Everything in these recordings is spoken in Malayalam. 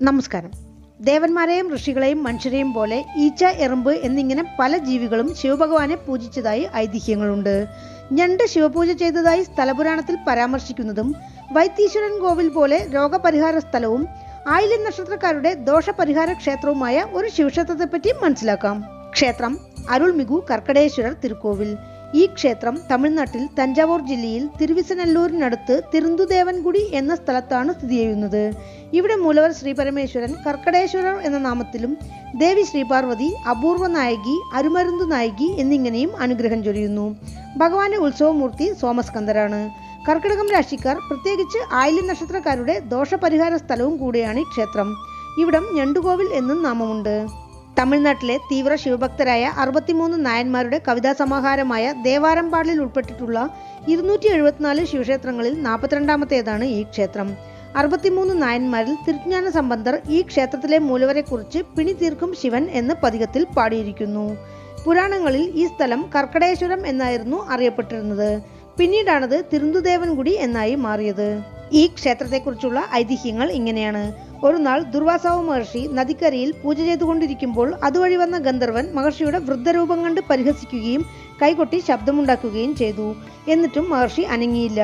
നമസ്കാരം. ദേവന്മാരെയും ഋഷികളെയും മനുഷ്യരെയും പോലെ ഈച്ച, എറുമ്പ് എന്നിങ്ങനെ പല ജീവികളും ശിവഭഗവാനെ പൂജിച്ചതായി ഐതിഹ്യങ്ങളുണ്ട്. ഞണ്ട് ശിവപൂജ ചെയ്തതായി സ്ഥലപുരാണത്തിൽ പരാമർശിക്കുന്നതും വൈത്തീശ്വരൻ കോവിൽ പോലെ രോഗപരിഹാര സ്ഥലവും ആയില്യം നക്ഷത്രക്കാരുടെ ദോഷപരിഹാര ക്ഷേത്രവുമായ ഒരു ശിവക്ഷേത്രത്തെപ്പറ്റി മനസ്സിലാക്കാം. ക്ഷേത്രം അരുൾമികു കർക്കടേശ്വരർ തിരുക്കോവിൽ. ഈ ക്ഷേത്രം തമിഴ്നാട്ടിൽ തഞ്ചാവൂർ ജില്ലയിൽ തിരുവിസനല്ലൂരിനടുത്ത് തിരുന്തുദേവൻകുടി എന്ന സ്ഥലത്താണ് സ്ഥിതി ചെയ്യുന്നത്. ഇവിടെ മൂലവർ ശ്രീ പരമേശ്വരൻ കർക്കടേശ്വരർ എന്ന നാമത്തിലും ദേവി ശ്രീപാർവതി അപൂർവ നായകി, അരുമരുന്തു നായകി എന്നിങ്ങനെയും അനുഗ്രഹം ചൊരിയുന്നു. ഭഗവാന്റെ ഉത്സവമൂർത്തി സോമസ്കന്ദരാണ്. കർക്കിടകം രാശിക്കാർ, പ്രത്യേകിച്ച് ആയില്യം നക്ഷത്രക്കാരുടെ ദോഷപരിഹാര സ്ഥലവും കൂടിയാണ് ഈ ക്ഷേത്രം. ഇവിടം ഞണ്ടുകോവിൽ എന്നും നാമമുണ്ട്. തമിഴ്നാട്ടിലെ തീവ്ര ശിവഭക്തരായ 63 നായന്മാരുടെ കവിതാ സമാഹാരമായ ദേവാരംപാടിൽ ഉൾപ്പെട്ടിട്ടുള്ള 274 ശിവക്ഷേത്രങ്ങളിൽ 42ാമത്തേതാണ് ഈ ക്ഷേത്രം. 63 നായന്മാരിൽ തിരുജ്ഞാന സംബന്ധർ ഈ ക്ഷേത്രത്തിലെ മൂലവരെക്കുറിച്ച് പിണി തീർക്കും ശിവൻ എന്ന പതികത്തിൽ പാടിയിരിക്കുന്നു. പുരാണങ്ങളിൽ ഈ സ്ഥലം കർക്കടേശ്വരം എന്നായിരുന്നു അറിയപ്പെട്ടിരുന്നത്. പിന്നീടാണത് തിരുന്തുദേവൻകുടി എന്നായി മാറിയത്. ഈ ക്ഷേത്രത്തെക്കുറിച്ചുള്ള ഐതിഹ്യങ്ങൾ ഇങ്ങനെയാണ്. ഒരു നാൾ ദുർവാസാവ് മഹർഷി നദിക്കരയിൽ പൂജ ചെയ്തുകൊണ്ടിരിക്കുമ്പോൾ അതുവഴി വന്ന ഗന്ധർവൻ മഹർഷിയുടെ വൃദ്ധരൂപം കണ്ട് പരിഹസിക്കുകയും കൈകൊട്ടി ശബ്ദമുണ്ടാക്കുകയും ചെയ്തു. എന്നിട്ടും മഹർഷി അനങ്ങിയില്ല.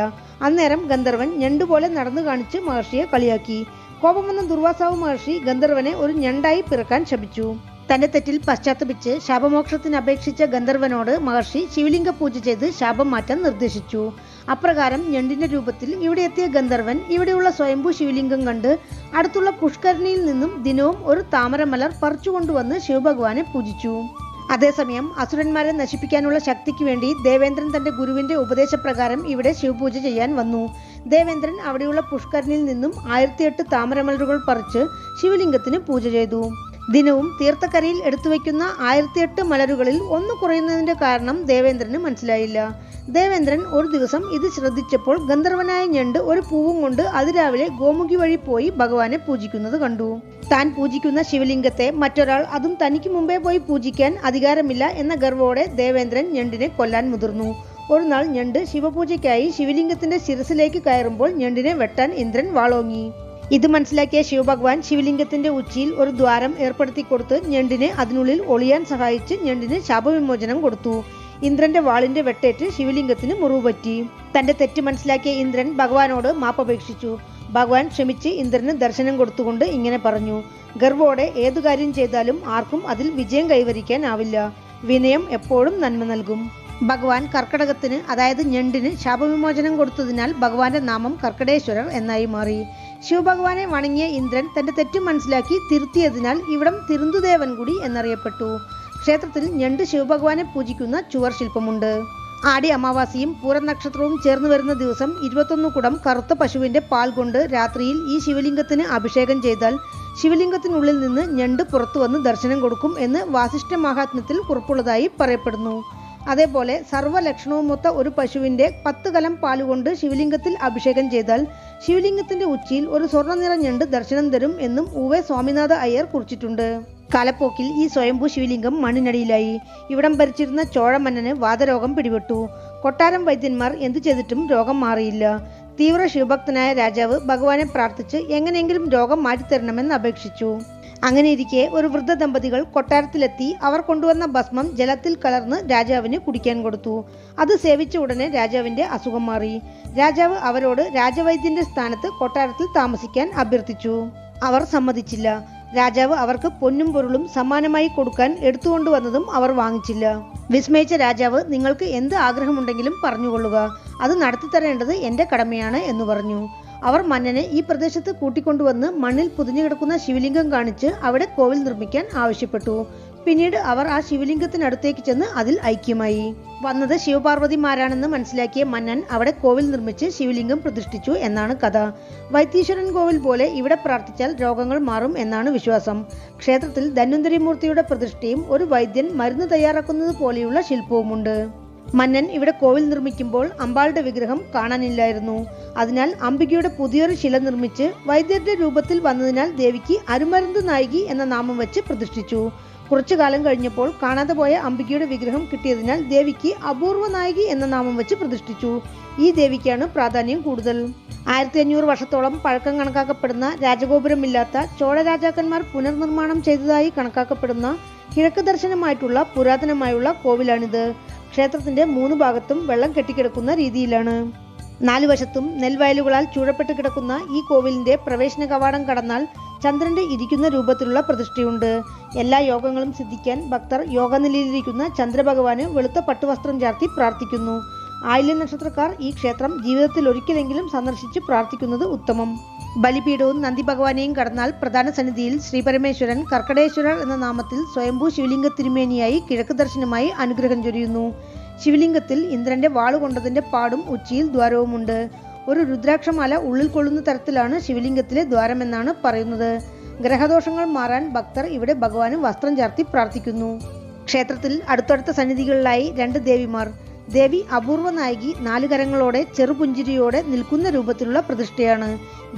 അന്നേരം ഗന്ധർവൻ ഞണ്ടുപോലെ നടന്നു കാണിച്ച് മഹർഷിയെ കളിയാക്കി. കോപം വന്ന ദുർവാസാവ് മഹർഷി ഗന്ധർവനെ ഒരു ഞണ്ടായി പിറക്കാൻ ശപിച്ചു. തന്റെ തെറ്റിൽ പശ്ചാത്തപിച്ച് ശാപമോക്ഷത്തിന് അപേക്ഷിച്ച ഗന്ധർവനോട് മഹർഷി ശിവലിംഗ പൂജ ചെയ്ത് ശാപം മാറ്റാൻ നിർദ്ദേശിച്ചു. അപ്രകാരം ഞണ്ടിന്റെ രൂപത്തിൽ ഇവിടെ എത്തിയ ഗന്ധർവൻ ഇവിടെയുള്ള സ്വയംഭൂ ശിവലിംഗം കണ്ട് അടുത്തുള്ള പുഷ്കരണിയിൽ നിന്നും ദിനവും ഒരു താമരമലർ പറിച്ചുകൊണ്ടുവന്ന് ശിവഭഗവാനെ പൂജിച്ചു. അതേസമയം അസുരന്മാരെ നശിപ്പിക്കാനുള്ള ശക്തിക്ക് വേണ്ടി ദേവേന്ദ്രൻ തന്റെ ഗുരുവിന്റെ ഉപദേശപ്രകാരം ഇവിടെ ശിവപൂജ ചെയ്യാൻ വന്നു. ദേവേന്ദ്രൻ അവിടെയുള്ള പുഷ്കരണിയിൽ നിന്നും 1008 താമരമലരുകൾ പറിച്ച് ശിവലിംഗത്തിന് പൂജ ചെയ്തു. ദിനവും തീർത്ഥക്കരയിൽ എടുത്തുവെക്കുന്ന 1008 മലരുകളിൽ ഒന്ന് കുറയുന്നതിന്റെ കാരണം ദേവേന്ദ്രന് മനസ്സിലായില്ല. ദേവേന്ദ്രൻ ഒരു ദിവസം ഇത് ശ്രദ്ധിച്ചപ്പോൾ ഗന്ധർവനായ ഞണ്ട് ഒരു പൂവും കൊണ്ട് അതിരാവിലെ ഗോമുഖി വഴി പോയി ഭഗവാനെ പൂജിക്കുന്നത് കണ്ടു. താൻ പൂജിക്കുന്ന ശിവലിംഗത്തെ മറ്റൊരാൾ, അതും തനിക്ക് മുമ്പേ പോയി പൂജിക്കാൻ അധികാരമില്ല എന്ന ഗർവോടെ ദേവേന്ദ്രൻ ഞണ്ടിനെ കൊല്ലാൻ മുതിർന്നു. ഒരു നാൾ ഞണ്ട് ശിവപൂജയ്ക്കായി ശിവലിംഗത്തിന്റെ ശിരസിലേക്ക് കയറുമ്പോൾ ഞണ്ടിനെ വെട്ടാൻ ഇന്ദ്രൻ വാളോങ്ങി. ഇത് മനസ്സിലാക്കിയ ശിവഭഗവാൻ ശിവലിംഗത്തിന്റെ ഉച്ചിയിൽ ഒരു ദ്വാരം ഏർപ്പെടുത്തി കൊടുത്ത് ഞണ്ടിനെ അതിനുള്ളിൽ ഒളിയാൻ സഹായിച്ച് ഞണ്ടിന് ശാപവിമോചനം കൊടുത്തു. ഇന്ദ്രന്റെ വാളിന്റെ വെട്ടേറ്റ് ശിവലിംഗത്തിന് മുറിവ് പറ്റി. തന്റെ തെറ്റ് മനസ്സിലാക്കിയ ഇന്ദ്രൻ ഭഗവാനോട് മാപ്പപേക്ഷിച്ചു. ഭഗവാൻ ക്ഷമിച്ച് ഇന്ദ്രന് ദർശനം കൊടുത്തുകൊണ്ട് ഇങ്ങനെ പറഞ്ഞു: ഗർവോടെ ഏതു കാര്യം ചെയ്താലും ആർക്കും അതിൽ വിജയം കൈവരിക്കാനാവില്ല. വിനയം എപ്പോഴും നന്മ നൽകും. ഭഗവാൻ കർക്കടകത്തിന്, അതായത് ഞണ്ടിന് ശാപവിമോചനം കൊടുത്തതിനാൽ ഭഗവാന്റെ നാമം കർക്കടേശ്വരർ എന്നായി മാറി. ശിവഭഗവാനെ വണങ്ങിയ ഇന്ദ്രൻ തന്റെ തെറ്റ് മനസ്സിലാക്കി തിരുത്തിയതിനാൽ ഇവിടം തിരുന്തുദേവൻകുടി എന്നറിയപ്പെട്ടു. ക്ഷേത്രത്തിൽ ഞണ്ട് ശിവഭഗവാനെ പൂജിക്കുന്ന ചുവർ ശില്പമുണ്ട്. ആടി അമാവാസിയും പൂരം നക്ഷത്രവും ചേർന്ന് വരുന്ന ദിവസം 21 കുടം കറുത്ത പശുവിന്റെ പാൽ കൊണ്ട് രാത്രിയിൽ ഈ ശിവലിംഗത്തിന് അഭിഷേകം ചെയ്താൽ ശിവലിംഗത്തിനുള്ളിൽ നിന്ന് ഞണ്ട് പുറത്തു വന്ന് ദർശനം കൊടുക്കും എന്ന് വാസിഷ്ഠ മഹാത്മ്യത്തിൽ കുറിപ്പുള്ളതായി പറയപ്പെടുന്നു. അതേപോലെ സർവ്വലക്ഷണവുമൊത്ത ഒരു പശുവിന്റെ 10 കലം പാലുകൊണ്ട് ശിവലിംഗത്തിൽ അഭിഷേകം ചെയ്താൽ ശിവലിംഗത്തിന്റെ ഉച്ചിയിൽ ഒരു സ്വർണ്ണ നിറ ഞണ്ട് ദർശനം തരും എന്നും ഊവെ സ്വാമിനാഥ അയ്യർ കുറിച്ചിട്ടുണ്ട്. കാലപ്പോക്കിൽ ഈ സ്വയംഭൂ ശിവലിംഗം മണ്ണിനടിയിലായി. ഇവിടം ഭരിച്ചിരുന്ന ചോഴ മന്നന് വാതരോഗം പിടിപെട്ടു. കൊട്ടാരം വൈദ്യന്മാർ എന്തു ചെയ്തിട്ടും രോഗം മാറിയില്ല. തീവ്ര ശിവഭക്തനായ രാജാവ് ഭഗവാനെ പ്രാർത്ഥിച്ച് എങ്ങനെയെങ്കിലും രോഗം മാറ്റിത്തരണമെന്ന് അപേക്ഷിച്ചു. അങ്ങനെയിരിക്കെ ഒരു വൃദ്ധ ദമ്പതികൾ കൊട്ടാരത്തിലെത്തി അവർ കൊണ്ടുവന്ന ഭസ്മം ജലത്തിൽ കലർന്ന് രാജാവിന് കുടിക്കാൻ കൊടുത്തു. അത് സേവിച്ച ഉടനെ രാജാവിന്റെ അസുഖം മാറി. രാജാവ് അവരോട് രാജവൈദ്യന്റെ സ്ഥാനത്ത് കൊട്ടാരത്തിൽ താമസിക്കാൻ അഭ്യർത്ഥിച്ചു. അവർ സമ്മതിച്ചില്ല. രാജാവ് അവർക്ക് പൊന്നും പൊരുളും സമ്മാനമായി കൊടുക്കാൻ എടുത്തുകൊണ്ടുവന്നതും അവർ വാങ്ങിച്ചില്ല. വിസ്മയിച്ച രാജാവ്, നിങ്ങൾക്ക് എന്ത് ആഗ്രഹമുണ്ടെങ്കിലും പറഞ്ഞുകൊള്ളുക, അത് നടത്തിത്തരേണ്ടത് എന്റെ കടമയാണ് എന്ന് പറഞ്ഞു. അവർ മന്നനെ ഈ പ്രദേശത്ത് കൂട്ടിക്കൊണ്ടുവന്ന് മണ്ണിൽ പുതിഞ്ഞു കിടക്കുന്ന ശിവലിംഗം കാണിച്ച് അവിടെ കോവിൽ നിർമ്മിക്കാൻ ആവശ്യപ്പെട്ടു. പിന്നീട് അവർ ആ ശിവലിംഗത്തിനടുത്തേക്ക് ചെന്ന് അതിൽ ഐക്യമായി. വന്നത് ശിവപാർവതിമാരാണെന്ന് മനസ്സിലാക്കിയ മന്നൻ അവിടെ കോവിൽ നിർമ്മിച്ച് ശിവലിംഗം പ്രതിഷ്ഠിച്ചു എന്നാണ് കഥ. വൈത്തീശ്വരൻ കോവിൽ പോലെ ഇവിടെ പ്രാർത്ഥിച്ചാൽ രോഗങ്ങൾ മാറും എന്നാണ് വിശ്വാസം. ക്ഷേത്രത്തിൽ ധന്വന്തരി മൂർത്തിയുടെ പ്രതിഷ്ഠയും ഒരു വൈദ്യൻ മരുന്ന് തയ്യാറാക്കുന്നത് പോലെയുള്ള ശില്പവുമുണ്ട്. മന്നൻ ഇവിടെ കോവിൽ നിർമ്മിക്കുമ്പോൾ അമ്പാളുടെ വിഗ്രഹം കാണാനില്ലായിരുന്നു. അതിനാൽ അംബികയുടെ പുതിയൊരു ശില നിർമ്മിച്ച് വൈദ്യരുടെ രൂപത്തിൽ വന്നതിനാൽ ദേവിക്ക് അരുമരുന്തു നായകി എന്ന നാമം വെച്ച് പ്രതിഷ്ഠിച്ചു. കുറച്ചു കാലം കഴിഞ്ഞപ്പോൾ കാണാതെ പോയ അംബികയുടെ വിഗ്രഹം കിട്ടിയതിനാൽ ദേവിക്ക് അപൂർവ നായകി എന്ന നാമം വെച്ച് പ്രതിഷ്ഠിച്ചു. ഈ ദേവിക്കാണ് പ്രാധാന്യം കൂടുതൽ. 1500 വർഷത്തോളം പഴക്കം കണക്കാക്കപ്പെടുന്ന രാജഗോപുരമില്ലാത്ത ചോഴ രാജാക്കന്മാർ പുനർനിർമ്മാണം ചെയ്തതായി കണക്കാക്കപ്പെടുന്ന കിഴക്ക് ദർശനമായിട്ടുള്ള പുരാതനമായുള്ള കോവിലാണിത്. ക്ഷേത്രത്തിന്റെ 3 ഭാഗത്തും വെള്ളം കെട്ടിക്കിടക്കുന്ന രീതിയിലാണ്. 4 വശത്തും നെൽവയലുകളാൽ ചൂഴപ്പെട്ട് കിടക്കുന്ന ഈ കോവിലിന്റെ പ്രവേശന കവാടം കടന്നാൽ ചന്ദ്രന്റെ ഇരിക്കുന്ന രൂപത്തിലുള്ള പ്രതിഷ്ഠയുണ്ട്. എല്ലാ യോഗങ്ങളും സിദ്ധിക്കാൻ ഭക്തർ യോഗനിലയിലിരിക്കുന്ന ചന്ദ്രഭഗവാന് വെളുത്ത പട്ടുവസ്ത്രം ചാർത്തി പ്രാർത്ഥിക്കുന്നു. ആയില്യം നക്ഷത്രക്കാർ ഈ ക്ഷേത്രം ജീവിതത്തിൽ ഒരിക്കലെങ്കിലും സന്ദർശിച്ച് പ്രാർത്ഥിക്കുന്നത് ഉത്തമം. ബലിപീഠവും നന്ദി ഭഗവാനെയും കടന്നാൽ പ്രധാന സന്നിധിയിൽ ശ്രീപരമേശ്വരൻ കർക്കടേശ്വരർ എന്ന നാമത്തിൽ സ്വയംഭൂ ശിവലിംഗ തിരുമേനിയായി കിഴക്ക് ദർശനമായി അനുഗ്രഹം ചൊരിയുന്നു. ശിവലിംഗത്തിൽ ഇന്ദ്രന്റെ വാളുകൊണ്ടതിന്റെ പാടും ഉച്ചിയിൽ ദ്വാരവുമുണ്ട്. ഒരു രുദ്രാക്ഷമാല ഉള്ളിൽ കൊള്ളുന്ന തരത്തിലാണ് ശിവലിംഗത്തിലെ ദ്വാരമെന്നാണ് പറയുന്നത്. ഗ്രഹദോഷങ്ങൾ മാറാൻ ഭക്തർ ഇവിടെ ഭഗവാന് വസ്ത്രം ചാർത്തി പ്രാർത്ഥിക്കുന്നു. ക്ഷേത്രത്തിൽ അടുത്തടുത്ത സന്നിധികളിലായി 2 ദേവിമാർ. ദേവി അപൂർവ നായകി 4 കരങ്ങളോടെ ചെറുപുഞ്ചിരിയോടെ നിൽക്കുന്ന രൂപത്തിലുള്ള പ്രതിഷ്ഠയാണ്.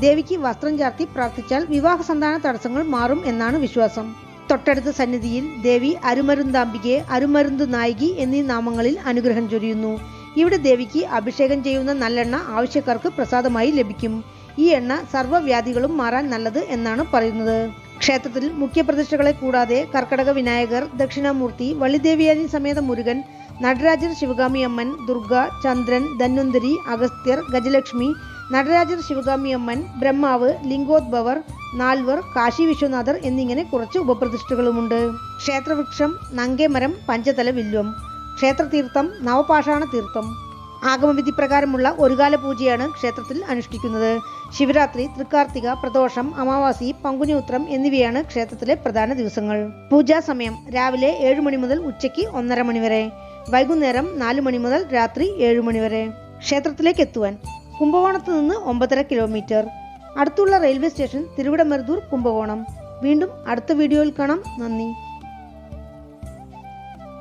ദേവിക്ക് വസ്ത്രം ചാർത്തി പ്രാർത്ഥിച്ചാൽ വിവാഹ സന്താന തടസ്സങ്ങൾ മാറും എന്നാണ് വിശ്വാസം. തൊട്ടടുത്ത സന്നിധിയിൽ ദേവി അരുമരുന്താംബികെ, അരുമരുന്ത് നായികി എന്നീ നാമങ്ങളിൽ അനുഗ്രഹം ചൊരിയുന്നു. ഇവിടെ ദേവിക്ക് അഭിഷേകം ചെയ്യുന്ന നല്ലെണ്ണ ആവശ്യക്കാർക്ക് പ്രസാദമായി ലഭിക്കും. ഈ എണ്ണ സർവ്വവ്യാധികളും മാറാൻ നല്ലത് എന്നാണ് പറയുന്നത്. ക്ഷേത്രത്തിൽ മുഖ്യപ്രതിഷ്ഠകളെ കൂടാതെ കർക്കടക വിനായകർ, ദക്ഷിണാമൂർത്തി, വള്ളിദേവിയാനി സമേത മുരുകൻ, നടരാജർ, ശിവഗാമി അമ്മൻ, ദുർഗ, ചന്ദ്രൻ, ധന്വന്തരി, അഗസ്ത്യർ, ഗജലക്ഷ്മി, നടരാജർ, ശിവഗാമി അമ്മൻ, ബ്രഹ്മാവ്, ലിംഗോദ്ഭവർ, നാൽവർ, കാശി വിശ്വനാഥർ എന്നിങ്ങനെ കുറച്ച് ഉപപ്രതിഷ്ഠകളുമുണ്ട്. ക്ഷേത്രവൃക്ഷം നങ്കേമരം, പഞ്ചതല വില്വം. ക്ഷേത്രതീർത്ഥം നവപാഷാണ തീർത്ഥം. ആഗമവിധി പ്രകാരമുള്ള ഒരുകാല പൂജയാണ് ക്ഷേത്രത്തിൽ അനുഷ്ഠിക്കുന്നത്. ശിവരാത്രി, തൃക്കാർത്തിക, പ്രദോഷം, അമാവാസി, പങ്കുനി ഉത്രം എന്നിവയാണ് ക്ഷേത്രത്തിലെ പ്രധാന ദിവസങ്ങൾ. പൂജാ സമയം രാവിലെ 7 മണി മുതൽ ഉച്ചയ്ക്ക് 1:30 മണി വരെ, വൈകുന്നേരം 4 മണി മുതൽ രാത്രി 7 മണി വരെ. ക്ഷേത്രത്തിലേക്ക് എത്തുവാൻ കുംഭകോണത്ത് നിന്ന് 9.5 കിലോമീറ്റർ. അടുത്തുള്ള റെയിൽവേ സ്റ്റേഷൻ തിരുവിടമരുതൂർ, കുംഭകോണം. വീണ്ടും അടുത്ത വീഡിയോയിൽ കാണാം. നന്ദി.